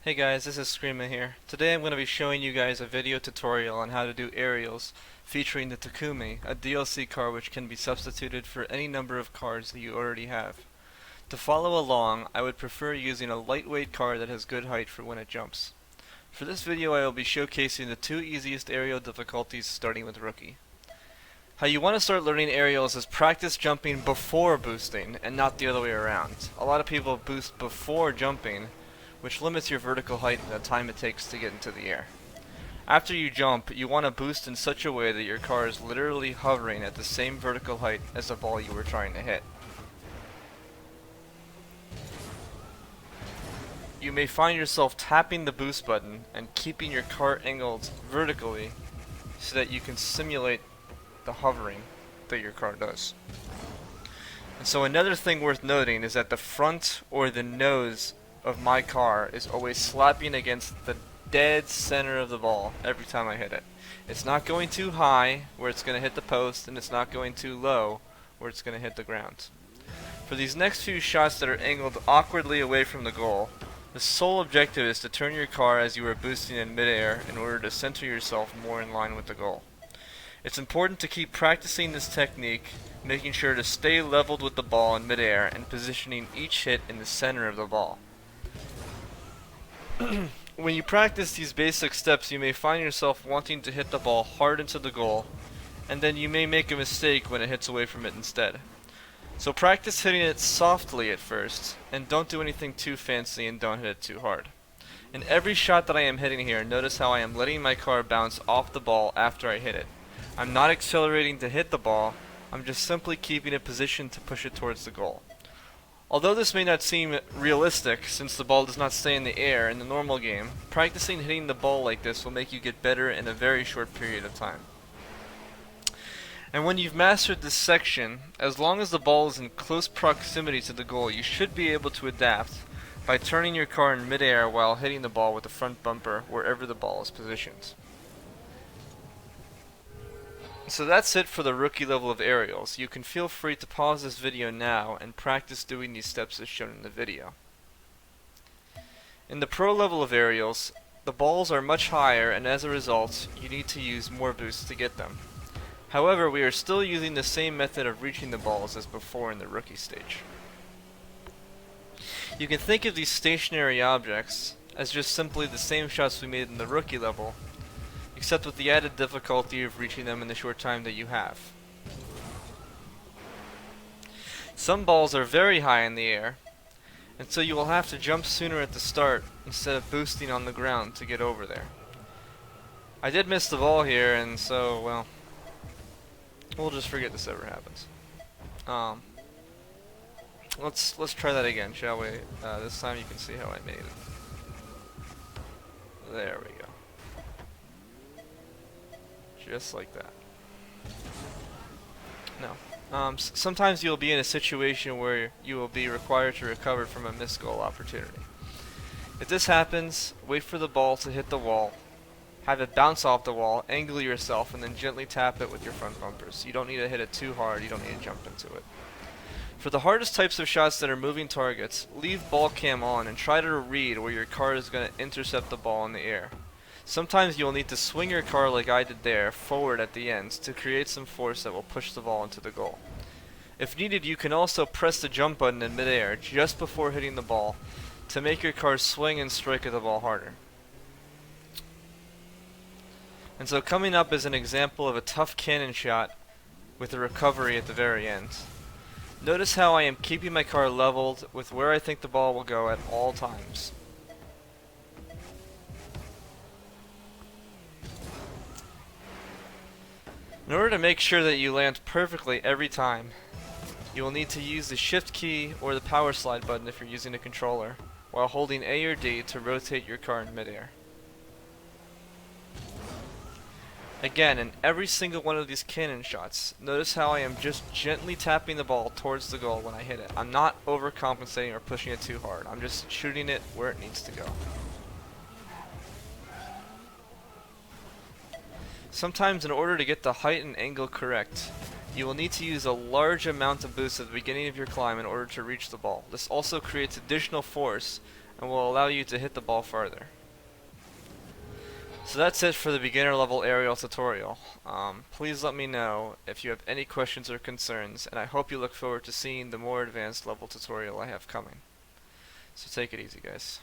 Hey guys, this is Screama here. Today I'm going to be showing you guys a video tutorial on how to do aerials featuring the Takumi, a DLC car which can be substituted for any number of cars that you already have. To follow along, I would prefer using a lightweight car that has good height for when it jumps. For this video I will be showcasing the two easiest aerial difficulties starting with Rookie. How you want to start learning aerials is practice jumping before boosting and not the other way around. A lot of people boost before jumping, which limits your vertical height and the time it takes to get into the air. After you jump, you want to boost in such a way that your car is literally hovering at the same vertical height as the ball you were trying to hit. You may find yourself tapping the boost button and keeping your car angled vertically so that you can simulate the hovering that your car does. And so another thing worth noting is that the front or the nose of my car is always slapping against the dead center of the ball every time I hit it. It's not going too high where it's going to hit the post, and it's not going too low where it's going to hit the ground. For these next few shots that are angled awkwardly away from the goal, the sole objective is to turn your car as you are boosting in midair in order to center yourself more in line with the goal. It's important to keep practicing this technique, making sure to stay leveled with the ball in midair and positioning each hit in the center of the ball. When you practice these basic steps, you may find yourself wanting to hit the ball hard into the goal, and then you may make a mistake when it hits away from it instead. So practice hitting it softly at first, and don't do anything too fancy and don't hit it too hard. In every shot that I am hitting here, notice how I am letting my car bounce off the ball after I hit it. I'm not accelerating to hit the ball, I'm just simply keeping it positioned to push it towards the goal. Although this may not seem realistic, since the ball does not stay in the air in the normal game, practicing hitting the ball like this will make you get better in a very short period of time. And when you've mastered this section, as long as the ball is in close proximity to the goal, you should be able to adapt by turning your car in midair while hitting the ball with the front bumper wherever the ball is positioned. So that's it for the rookie level of aerials. You can feel free to pause this video now and practice doing these steps as shown in the video. In the pro level of aerials, the balls are much higher, and as a result, you need to use more boosts to get them. However, we are still using the same method of reaching the balls as before in the rookie stage. You can think of these stationary objects as just simply the same shots we made in the rookie level, except with the added difficulty of reaching them in the short time that you have. Some balls are very high in the air, and so you will have to jump sooner at the start instead of boosting on the ground to get over there. I did miss the ball here, and so, well, we'll just forget this ever happens. Let's try that again, shall we? This time you can see how I made it. There we go. Just like that. No. Sometimes you'll be in a situation where you will be required to recover from a missed goal opportunity. If this happens, wait for the ball to hit the wall, have it bounce off the wall, angle yourself, and then gently tap it with your front bumpers. You don't need to hit it too hard, you don't need to jump into it. For the hardest types of shots that are moving targets, leave ball cam on and try to read where your car is going to intercept the ball in the air. Sometimes you'll need to swing your car like I did there, forward at the ends, to create some force that will push the ball into the goal. If needed, you can also press the jump button in midair just before hitting the ball to make your car swing and strike at the ball harder. And so coming up is an example of a tough cannon shot with a recovery at the very end. Notice how I am keeping my car leveled with where I think the ball will go at all times. In order to make sure that you land perfectly every time, you will need to use the shift key or the power slide button if you're using a controller, while holding A or D to rotate your car in midair. Again, in every single one of these cannon shots, notice how I am just gently tapping the ball towards the goal when I hit it. I'm not overcompensating or pushing it too hard. I'm just shooting it where it needs to go. Sometimes in order to get the height and angle correct, you will need to use a large amount of boost at the beginning of your climb in order to reach the ball. This also creates additional force and will allow you to hit the ball farther. So that's it for the beginner level aerial tutorial. Please let me know if you have any questions or concerns, and I hope you look forward to seeing the more advanced level tutorial I have coming. So take it easy, guys.